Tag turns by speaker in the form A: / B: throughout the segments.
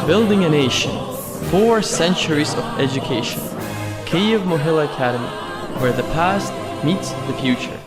A: Building a nation, 4 centuries of education. Kyiv-Mohyla Academy, where the past meets the future.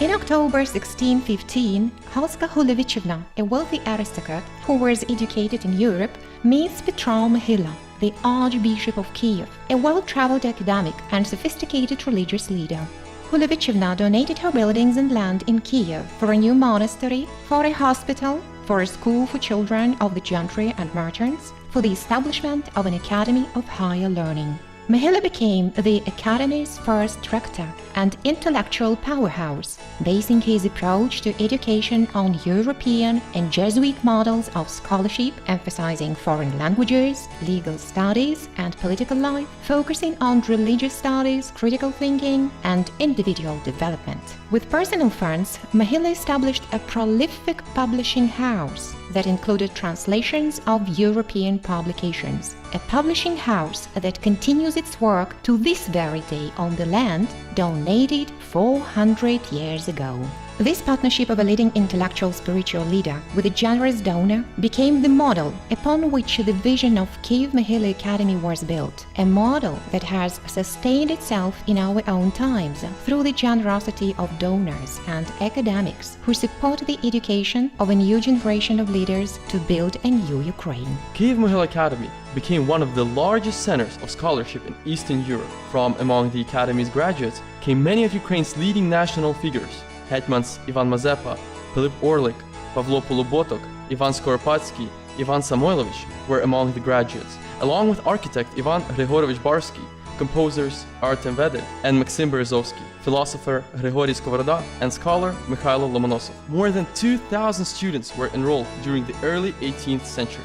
B: In October 1615, Halska Hulevichyevna, a wealthy aristocrat who was educated in Europe, meets Kyivo-Mohyla, the Archbishop of Kiev, a well-traveled academic and sophisticated religious leader. Hulevichyevna donated her buildings and land in Kiev for a new monastery, for a hospital, for a school for children of the gentry and merchants, for the establishment of an academy of higher learning. Mohyla became the academy's first rector and intellectual powerhouse, basing his approach to education on European and Jesuit models of scholarship, emphasizing foreign languages, legal studies, and political life, focusing on religious studies, critical thinking, and individual development. With personal funds, Mohyla established a prolific publishing house that included translations of European publications, a publishing house that continues its work to this very day on the land donated 400 years ago. This partnership of a leading intellectual spiritual leader with a generous donor became the model upon which the vision of Kyiv-Mohyla Academy was built, a model that has sustained itself in our own times through the generosity of donors and academics who support the education of a new generation of leaders to build a new Ukraine.
A: Kyiv-Mohyla Academy became one of the largest centers of scholarship in Eastern Europe. From among the Academy's graduates came many of Ukraine's leading national figures. Hetmans Ivan Mazepa, Filip Orlik, Pavlo Polobotok, Ivan Skoropadsky, Ivan Samoilovich were among the graduates, along with architect Ivan Grigorovich Barsky, composers Artem Vedel and Maxim Berezovsky, philosopher Grigory Skovoroda, and scholar Mikhailo Lomonosov. More than 2,000 students were enrolled during the early 18th century.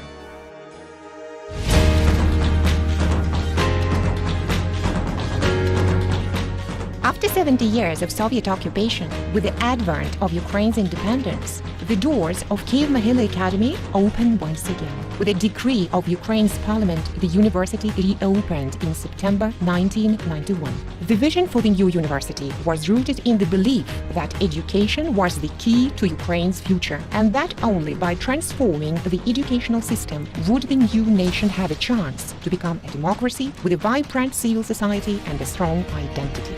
B: After 70 years of Soviet occupation, with the advent of Ukraine's independence, the doors of Kyiv-Mohyla Academy opened once again. With a decree of Ukraine's parliament, the university reopened in September 1991. The vision for the new university was rooted in the belief that education was the key to Ukraine's future, and that only by transforming the educational system would the new nation have a chance to become a democracy with a vibrant civil society and a strong identity.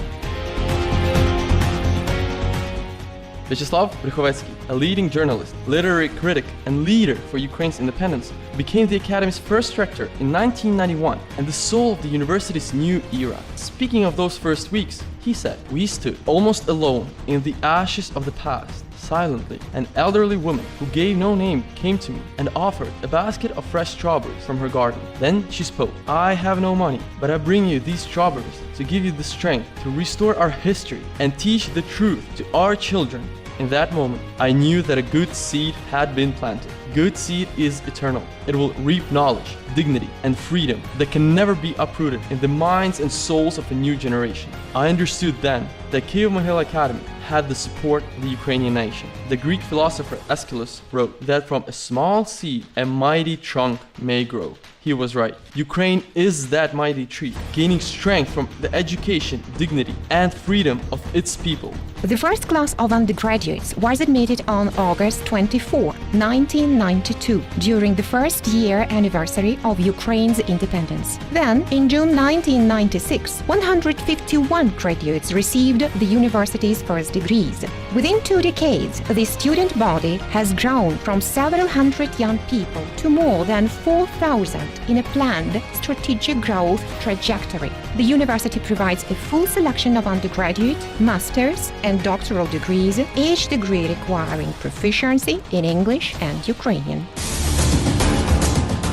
A: Vyacheslav Brykhovetsky, a leading journalist, literary critic, and leader for Ukraine's independence, became the Academy's first rector in 1991 and the soul of the university's new era. Speaking of those first weeks, he said, "We stood almost alone in the ashes of the past. Silently, an elderly woman who gave no name came to me and offered a basket of fresh strawberries from her garden. Then she spoke, 'I have no money, but I bring you these strawberries to give you the strength to restore our history and teach the truth to our children.' In that moment, I knew that a good seed had been planted. Good seed is eternal. It will reap knowledge, dignity, and freedom that can never be uprooted in the minds and souls of a new generation. I understood then that Kyiv-Mohyla Academy had the support of the Ukrainian nation. The Greek philosopher Aeschylus wrote that from a small seed a mighty trunk may grow. He was right. Ukraine is that mighty tree, gaining strength from the education, dignity, and freedom of its people.
B: The first class of undergraduates was admitted on August 24, 1992, during the first year anniversary of Ukraine's independence. Then, in June 1996, 151 graduates received the university's first degrees. Within 2 decades, the student body has grown from several hundred young people to more than 4,000 in a planned strategic growth trajectory. The university provides a full selection of undergraduate, master's, and doctoral degrees, each degree requiring proficiency in English and Ukrainian.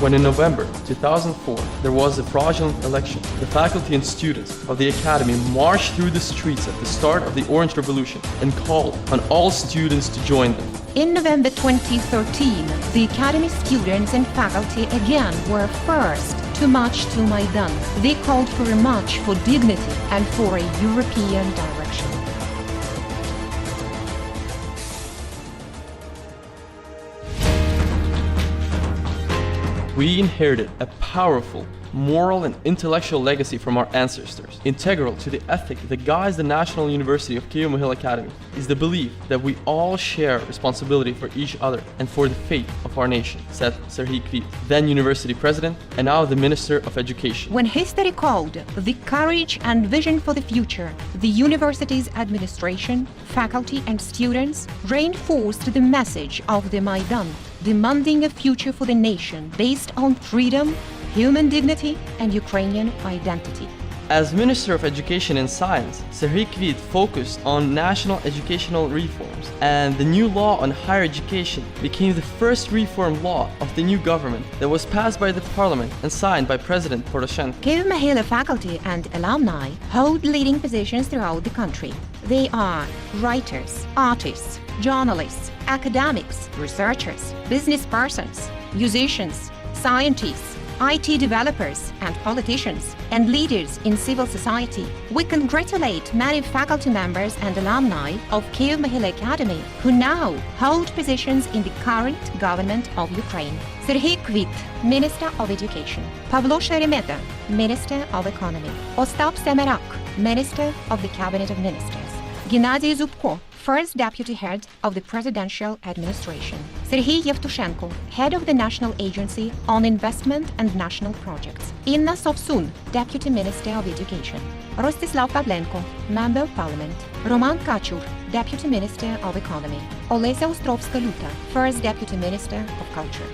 A: When in November 2004 there was a fraudulent election, the faculty and students of the Academy marched through the streets at the start of the Orange Revolution and called on all students to join them.
B: In November 2013, the Academy students and faculty again were first to march to Maidan. They called for a march for dignity and for a European direction.
A: We inherited a powerful moral and intellectual legacy from our ancestors. Integral to the ethic that guides the National University of Kyiv-Mohyla Academy is the belief that we all share responsibility for each other and for the fate of our nation, said Serhiy Kvit, then university president and now the Minister of Education.
B: When history called the courage and vision for the future, the university's administration, faculty and students reinforced the message of the Maidan, demanding a future for the nation based on freedom, human dignity and Ukrainian identity.
A: As Minister of Education and Science, Serhiy Kvit focused on national educational reforms, and the new law on higher education became the first reform law of the new government that was passed by the parliament and signed by President Poroshenko.
B: Kyiv-Mohyla faculty and alumni hold leading positions throughout the country. They are writers, artists, journalists, academics, researchers, business persons, musicians, scientists, IT developers and politicians, and leaders in civil society. We congratulate many faculty members and alumni of Kyiv-Mohyla Academy who now hold positions in the current government of Ukraine. Serhiy Kvit, Minister of Education. Pavlo Sheremeta, Minister of Economy. Ostap Semerak, Minister of the Cabinet of Ministers. Gennady Zubko, First Deputy Head of the Presidential Administration. Serhiy Yevtushenko, Head of the National Agency on Investment and National Projects. Inna Sovsun, Deputy Minister of Education. Rostislav Pavlenko, Member of Parliament. Roman Kachur, Deputy Minister of Economy. Olesa Ostrovska-Luta, First Deputy Minister of Culture.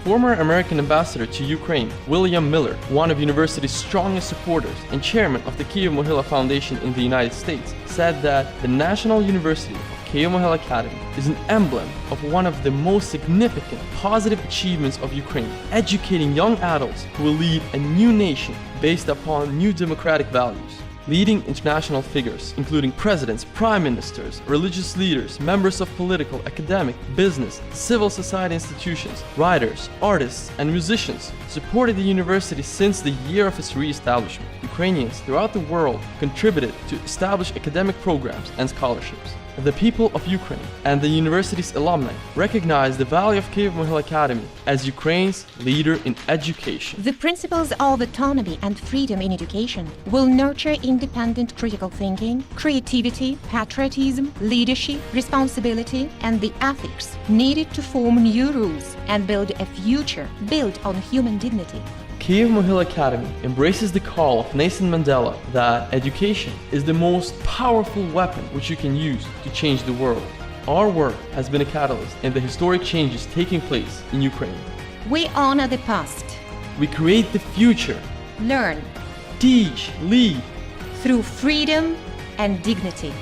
A: Former American ambassador to Ukraine, William Miller, one of university's strongest supporters and chairman of the Kyiv-Mohyla Foundation in the United States, said that the National University of Kyiv-Mohyla Academy is an emblem of one of the most significant positive achievements of Ukraine, educating young adults who will lead a new nation based upon new democratic values. Leading international figures, including presidents, prime ministers, religious leaders, members of political, academic, business, civil society institutions, writers, artists, and musicians, supported the university since the year of its re-establishment. Ukrainians throughout the world contributed to establish academic programs and scholarships. The people of Ukraine and the university's alumni recognize the value of Kyiv-Mohyla Academy as Ukraine's leader in education.
B: The principles of autonomy and freedom in education will nurture independent critical thinking, creativity, patriotism, leadership, responsibility, and the ethics needed to form new rules and build a future built on human dignity.
A: Kyiv-Mohyla Academy embraces the call of Nelson Mandela that education is the most powerful weapon which you can use to change the world. Our work has been a catalyst in the historic changes taking place in Ukraine.
B: We honor the past.
A: We create the future.
B: Learn.
A: Teach, lead.
B: Through freedom and dignity.